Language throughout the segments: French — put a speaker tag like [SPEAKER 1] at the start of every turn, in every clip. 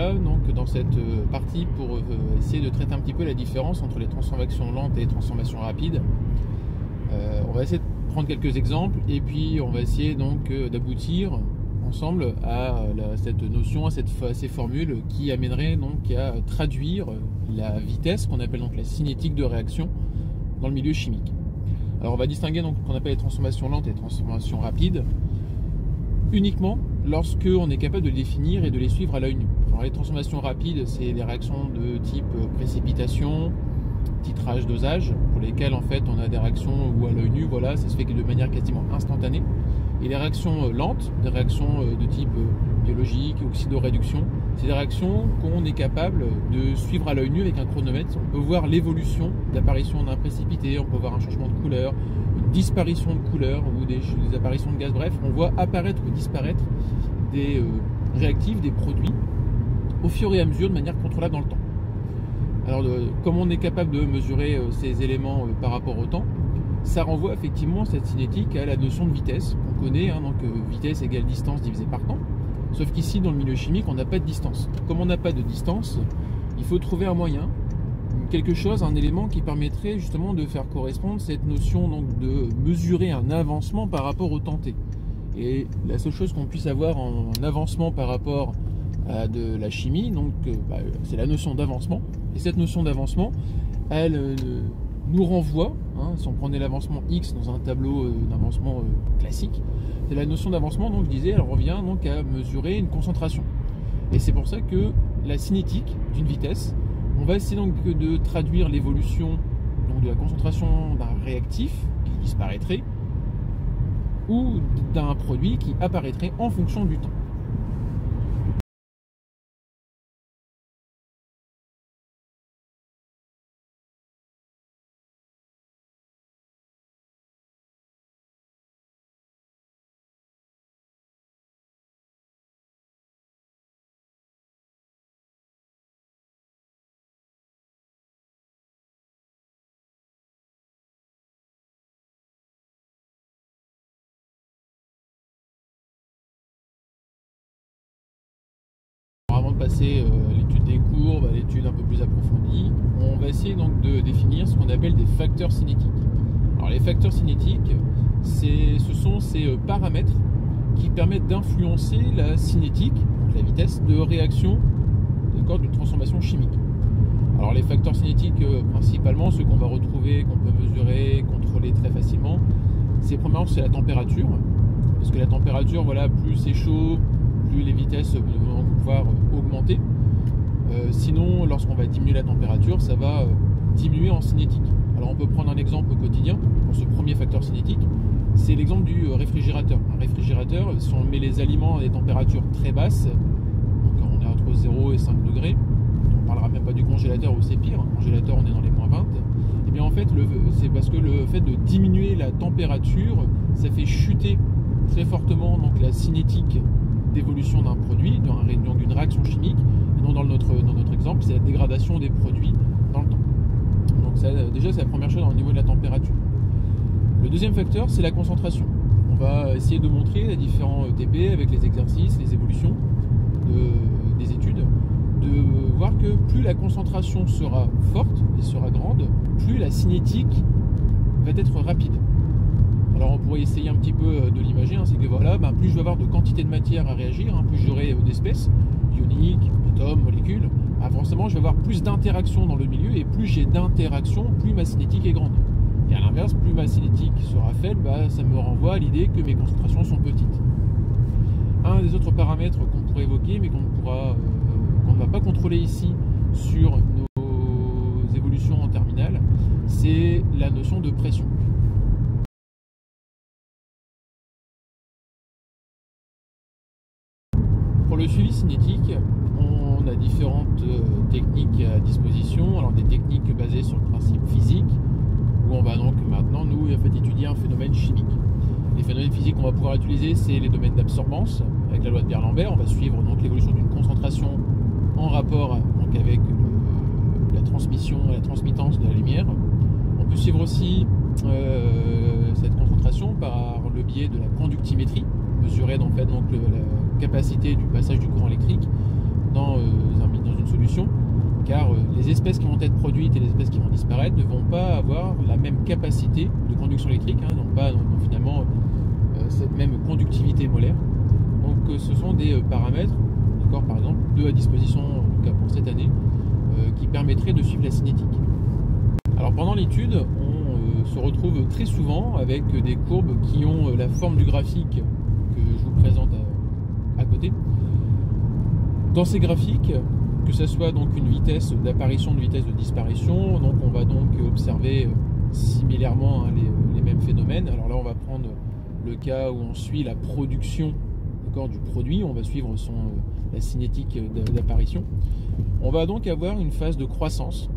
[SPEAKER 1] là donc dans cette partie pour essayer de traiter un petit peu la différence entre les transformations lentes et les transformations rapides. On va essayer de prendre quelques exemples et puis on va essayer donc d'aboutir ensemble à cette notion, à ces formules qui amèneraient donc à traduire la vitesse qu'on appelle donc la cinétique de réaction dans le milieu chimique. Alors on va distinguer donc ce qu'on appelle les transformations lentes et les transformations rapides uniquement lorsque on est capable de les définir et de les suivre à l'œil nu. Alors les transformations rapides, c'est les réactions de type précipitation, titrage, dosage, pour lesquelles en fait on a des réactions où à l'œil nu, voilà, ça se fait de manière quasiment instantanée. Et les réactions lentes, des réactions de type biologique, oxydoréduction, c'est des réactions qu'on est capable de suivre à l'œil nu avec un chronomètre. On peut voir l'évolution d'apparition d'un précipité, on peut voir un changement de couleur, une disparition de couleur ou des apparitions de gaz. Bref, on voit apparaître ou disparaître des réactifs, des produits, au fur et à mesure de manière contrôlable dans le temps. Alors, comment on est capable de mesurer ces éléments par rapport au temps? Ça renvoie effectivement cette cinétique à la notion de vitesse qu'on connaît, hein, donc vitesse égale distance divisé par temps. Sauf qu'ici, dans le milieu chimique, on n'a pas de distance. Comme on n'a pas de distance, il faut trouver un moyen, quelque chose, un élément qui permettrait justement de faire correspondre cette notion donc de mesurer un avancement par rapport au temps t. Et la seule chose qu'on puisse avoir en avancement par rapport à de la chimie, donc c'est la notion d'avancement. Et cette notion d'avancement, elle nous renvoie, hein, si on prenait l'avancement X dans un tableau d'avancement classique, c'est la notion d'avancement, donc je disais, elle revient donc à mesurer une concentration. Et c'est pour ça que la cinétique d'une vitesse, on va essayer donc de traduire l'évolution de la concentration d'un réactif qui disparaîtrait ou d'un produit qui apparaîtrait en fonction du temps. Avant de passer l'étude des courbes à l'étude un peu plus approfondie, on va essayer donc de définir ce qu'on appelle des facteurs cinétiques. Alors les facteurs cinétiques, ce sont ces paramètres qui permettent d'influencer la cinétique, donc la vitesse de réaction d'une transformation chimique. Alors les facteurs cinétiques, principalement ceux qu'on va retrouver, qu'on peut mesurer, contrôler très facilement, premièrement c'est la température, parce que la température, voilà, plus c'est chaud, plus les vitesses vont pouvoir augmenter. Sinon, lorsqu'on va diminuer la température, ça va diminuer en cinétique. Alors on peut prendre un exemple quotidien pour ce premier facteur cinétique, c'est l'exemple du réfrigérateur. Un réfrigérateur, si on met les aliments à des températures très basses, donc on est entre 0 et 5 degrés, on ne parlera même pas du congélateur où c'est pire, un congélateur on est dans les moins 20, et bien en fait c'est parce que le fait de diminuer la température, ça fait chuter très fortement donc la cinétique d'évolution d'un produit, d'une réaction chimique, et non dans notre exemple, c'est la dégradation des produits dans le temps. Donc ça, déjà c'est la première chose au niveau de la température. Le deuxième facteur, c'est la concentration. On va essayer de montrer les différents TP avec les exercices, les évolutions des études, de voir que plus la concentration sera forte et sera grande, plus la cinétique va être rapide. Alors on pourrait essayer un petit peu de l'imager, hein, c'est que voilà, plus je vais avoir de quantité de matière à réagir, hein, plus j'aurai d'espèces, ioniques, atomes, molécules, forcément je vais avoir plus d'interactions dans le milieu, et plus j'ai d'interactions, plus ma cinétique est grande. Et à l'inverse, plus ma cinétique sera faible, ça me renvoie à l'idée que mes concentrations sont petites. Un des autres paramètres qu'on pourrait évoquer, mais qu'on ne va pas contrôler ici sur nos évolutions en terminale, c'est la notion de pression. Pour le suivi cinétique, on a différentes techniques à disposition. Alors des techniques basées sur le principe physique, où on va donc maintenant nous étudier un phénomène chimique. Les phénomènes physiques qu'on va pouvoir utiliser, c'est les domaines d'absorbance, avec la loi de Beer-Lambert. On va suivre donc l'évolution d'une concentration en rapport donc avec la transmission et la transmittance de la lumière. On peut suivre aussi cette concentration par le biais de la conductimétrie, mesurer en fait, donc la capacité du passage du courant électrique dans un réaction, car les espèces qui vont être produites et les espèces qui vont disparaître ne vont pas avoir la même capacité de conduction électrique, n'ont pas finalement cette même conductivité molaire. Donc ce sont des paramètres, par exemple, 2 à disposition, en tout cas pour cette année, qui permettraient de suivre la cinétique. Alors pendant l'étude, on se retrouve très souvent avec des courbes qui ont la forme du graphique que je vous présente à côté. Dans ces graphiques, que ce soit donc une vitesse d'apparition, une vitesse de disparition, donc on va donc observer similairement les mêmes phénomènes. Alors là, on va prendre le cas où on suit la production du produit, on va suivre la cinétique d'apparition. On va donc avoir une phase de croissance,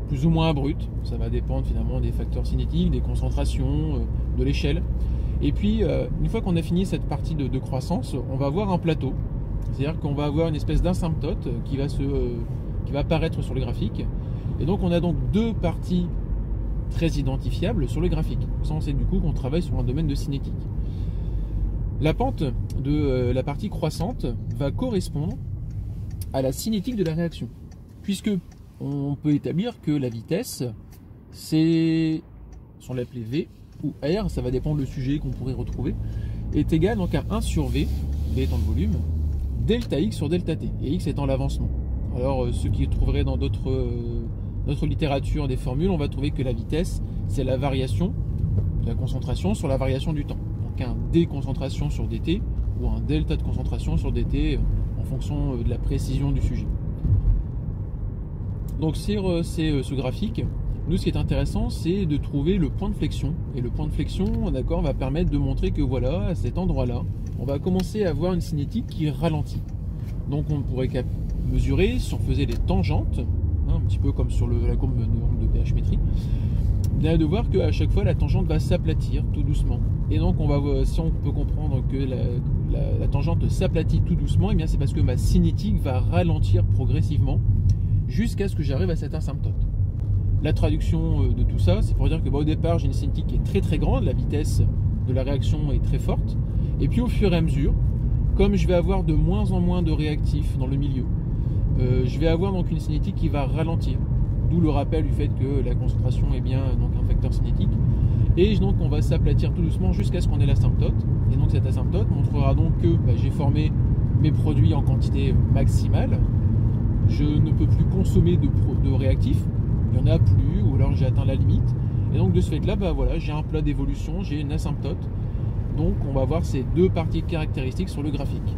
[SPEAKER 1] plus ou moins abrupte, ça va dépendre finalement des facteurs cinétiques, des concentrations, de l'échelle. Et puis, une fois qu'on a fini cette partie de croissance, on va avoir un plateau. C'est-à-dire qu'on va avoir une espèce d'asymptote qui va apparaître sur le graphique. Et donc, on a donc 2 parties très identifiables sur le graphique. Ça, on sait du coup qu'on travaille sur un domaine de cinétique. La pente de la partie croissante va correspondre à la cinétique de la réaction. Puisque on peut établir que la vitesse, c'est, si on l'appelait V ou R, ça va dépendre du sujet qu'on pourrait retrouver, est égal donc à 1 sur V, V étant le volume, delta X sur delta T, et X étant l'avancement. Alors ceux qui trouveraient dans notre littérature des formules, on va trouver que la vitesse, c'est la variation de la concentration sur la variation du temps. Donc un D concentration sur dt, ou un delta de concentration sur dt en fonction de la précision du sujet. Donc sur ce graphique, nous ce qui est intéressant, c'est de trouver le point de flexion. Et le point de flexion, d'accord, va permettre de montrer que voilà, à cet endroit-là, on va commencer à avoir une cinétique qui ralentit. Donc on pourrait mesurer, si on faisait des tangentes, un petit peu comme sur la courbe de pH-métrie, de voir qu'à chaque fois la tangente va s'aplatir tout doucement. Et donc on va, si on peut comprendre que la tangente s'aplatit tout doucement, et bien c'est parce que ma cinétique va ralentir progressivement jusqu'à ce que j'arrive à cette asymptote. La traduction de tout ça, c'est pour dire que au départ j'ai une cinétique qui est très très grande, la vitesse de la réaction est très forte, et puis au fur et à mesure, comme je vais avoir de moins en moins de réactifs dans le milieu, je vais avoir donc une cinétique qui va ralentir, d'où le rappel du fait que la concentration est bien donc un facteur cinétique, et donc on va s'aplatir tout doucement jusqu'à ce qu'on ait l'asymptote, et donc cette asymptote montrera donc que j'ai formé mes produits en quantité maximale, je ne peux plus consommer de réactifs, il n'y en a plus, ou alors j'ai atteint la limite, et donc de ce fait là, voilà, j'ai un plat d'évolution, j'ai une asymptote, donc on va voir ces 2 parties caractéristiques sur le graphique.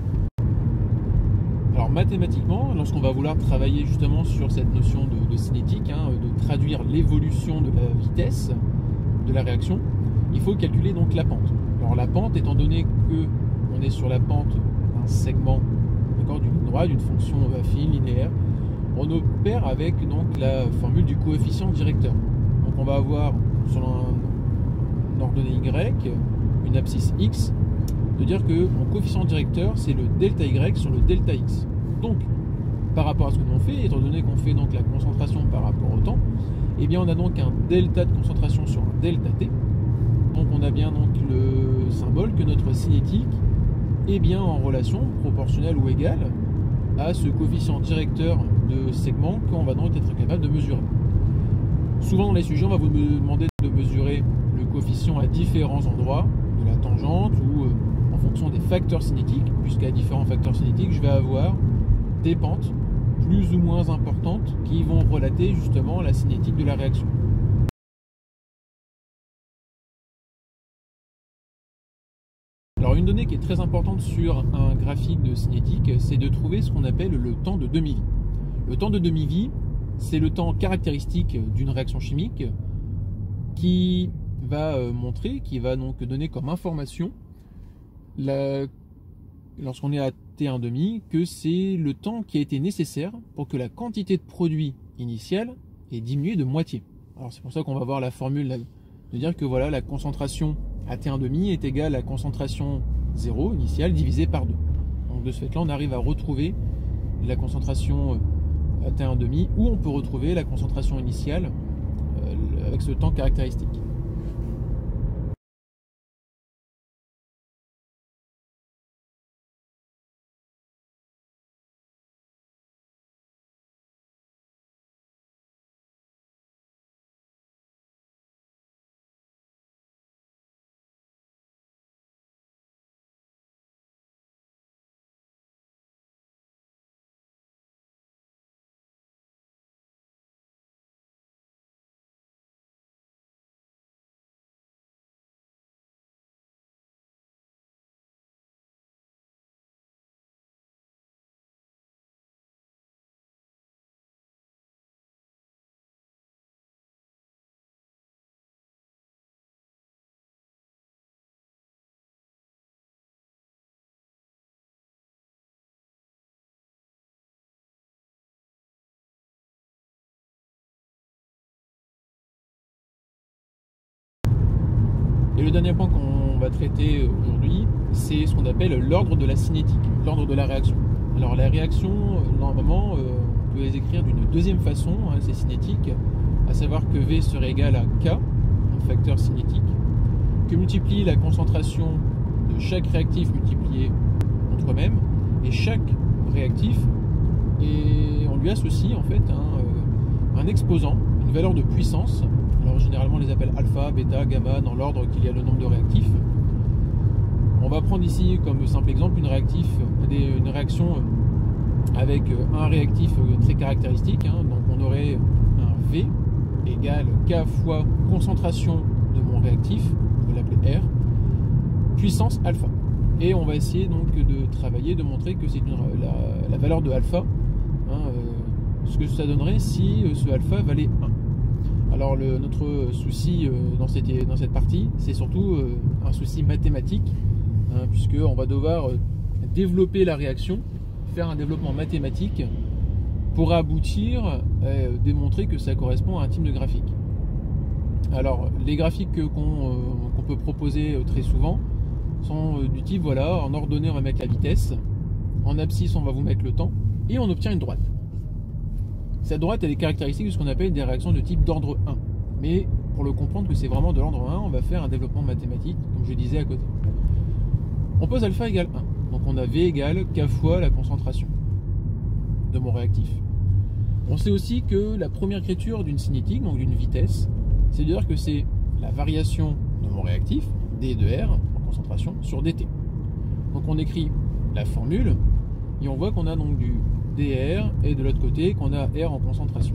[SPEAKER 1] Alors mathématiquement, lorsqu'on va vouloir travailler justement sur cette notion de cinétique, de traduire l'évolution de la vitesse de la réaction, il faut calculer donc la pente. Alors la pente, étant donné qu'on est sur la pente d'un segment, d'une ligne droite, d'une fonction affine, linéaire, on opère avec donc la formule du coefficient directeur. Donc on va avoir sur un ordonnée Y, une abscisse X, de dire que mon coefficient directeur c'est le delta Y sur le delta X. Donc par rapport à ce que l'on fait, étant donné qu'on fait donc la concentration par rapport au temps, eh bien on a donc un delta de concentration sur un delta T. Donc on a bien donc le symbole que notre cinétique est bien en relation proportionnelle ou égale à ce coefficient directeur de segment qu'on va donc être capable de mesurer. Souvent dans les sujets, on va vous demander de mesurer le coefficient à différents endroits de la tangente ou en fonction des facteurs cinétiques, puisqu'à différents facteurs cinétiques, je vais avoir des pentes plus ou moins importantes qui vont relater justement la cinétique de la réaction. Alors une donnée qui est très importante sur un graphique de cinétique, c'est de trouver ce qu'on appelle le temps de demi-vie. Le temps de demi-vie, c'est le temps caractéristique d'une réaction chimique qui va montrer, qui va donc donner comme information, lorsqu'on est à T1,5, que c'est le temps qui a été nécessaire pour que la quantité de produit initial ait diminué de moitié. Alors c'est pour ça qu'on va voir la formule de dire que voilà, la concentration à T1,5 est égale à la concentration 0 initiale divisée par 2. Donc de ce fait là, on arrive à retrouver la concentration à T1,5 où on peut retrouver la concentration initiale avec ce temps caractéristique. le dernier point qu'on va traiter aujourd'hui, c'est ce qu'on appelle l'ordre de la cinétique, l'ordre de la réaction. Alors la réaction, normalement, on peut les écrire d'une deuxième façon, hein, c'est cinétique, à savoir que V serait égal à K, un facteur cinétique, que multiplie la concentration de chaque réactif multiplié entre eux-mêmes, et chaque réactif, et on lui associe en fait un exposant, une valeur de puissance. Alors généralement on les appelle alpha, bêta, gamma, dans l'ordre qu'il y a le nombre de réactifs. On va prendre ici comme simple exemple une réaction avec un réactif très caractéristique, hein. Donc on aurait un V égale K fois concentration de mon réactif, on va l'appeler R, puissance alpha. Et on va essayer donc de travailler, de montrer que c'est la valeur de alpha, hein, ce que ça donnerait si ce alpha valait 1. Alors notre souci dans cette partie, c'est surtout un souci mathématique, hein, puisqu'on va devoir développer la réaction, faire un développement mathématique pour aboutir à démontrer que ça correspond à un type de graphique. Alors les graphiques qu'on peut proposer très souvent sont du type, voilà, en ordonnée on va mettre la vitesse, en abscisse on va vous mettre le temps, et on obtient une droite. Cette droite elle est caractéristique de ce qu'on appelle des réactions de type d'ordre 1. Mais pour le comprendre que c'est vraiment de l'ordre 1, on va faire un développement mathématique, comme je disais à côté. On pose alpha égale 1, donc on a V égale K fois la concentration de mon réactif. On sait aussi que la première écriture d'une cinétique, donc d'une vitesse, c'est de dire que c'est la variation de mon réactif, D de R, en concentration, sur dt. Donc on écrit la formule, et on voit qu'on a donc du dr, et de l'autre côté qu'on a R en concentration.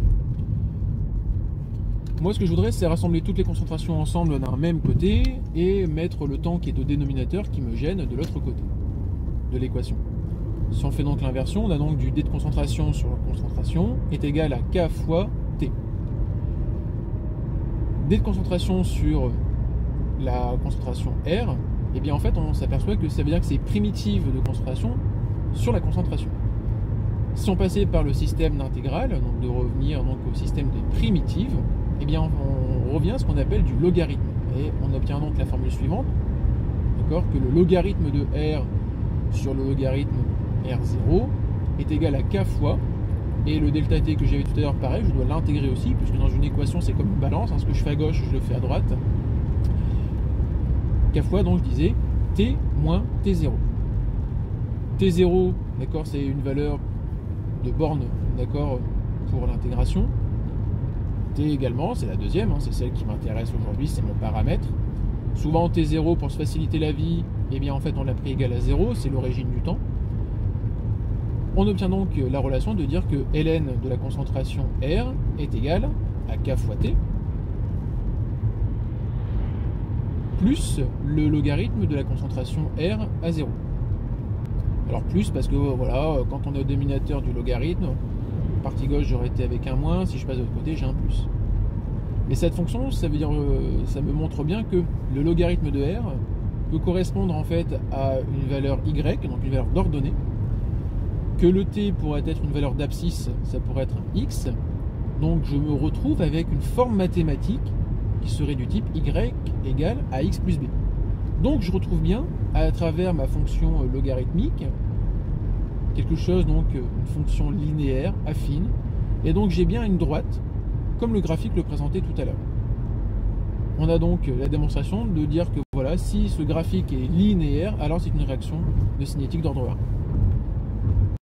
[SPEAKER 1] Moi ce que je voudrais, c'est rassembler toutes les concentrations ensemble d'un même côté, et mettre le temps qui est au dénominateur qui me gêne de l'autre côté de l'équation. Si on fait donc l'inversion, on a donc du d de concentration sur concentration est égal à K fois T. D de concentration sur la concentration R, et bien en fait on s'aperçoit que ça veut dire que c'est primitive de concentration sur la concentration. Si on passait par le système d'intégrale, donc de revenir donc au système des primitives, et bien on revient à ce qu'on appelle du logarithme. Et on obtient donc la formule suivante, d'accord, que le logarithme de R sur le logarithme R0 est égal à K fois, et le delta T que j'avais tout à l'heure, pareil, je dois l'intégrer aussi, puisque dans une équation c'est comme une balance, hein, ce que je fais à gauche, je le fais à droite. K fois, donc je disais, T moins T0. T0, d'accord, c'est une valeur de borne, d'accord, pour l'intégration. T également, c'est la deuxième, hein, c'est celle qui m'intéresse aujourd'hui, c'est mon paramètre. Souvent T0, pour se faciliter la vie, eh bien en fait on l'a pris égal à 0, c'est l'origine du temps. On obtient donc la relation de dire que ln de la concentration R est égal à K fois T plus le logarithme de la concentration R à 0. Alors plus parce que voilà, quand on est au dénominateur du logarithme, partie gauche j'aurais été avec un moins, si je passe de l'autre côté j'ai un plus. Mais cette fonction, ça veut dire, ça me montre bien que le logarithme de R peut correspondre en fait à une valeur Y, donc une valeur d'ordonnée, que le T pourrait être une valeur d'abscisse, ça pourrait être un X, donc je me retrouve avec une forme mathématique qui serait du type Y égale à X plus B. Donc je retrouve bien, à travers ma fonction logarithmique, quelque chose, donc une fonction linéaire, affine, et donc j'ai bien une droite, comme le graphique le présentait tout à l'heure. On a donc la démonstration de dire que voilà, si ce graphique est linéaire, alors c'est une réaction de cinétique d'ordre 1.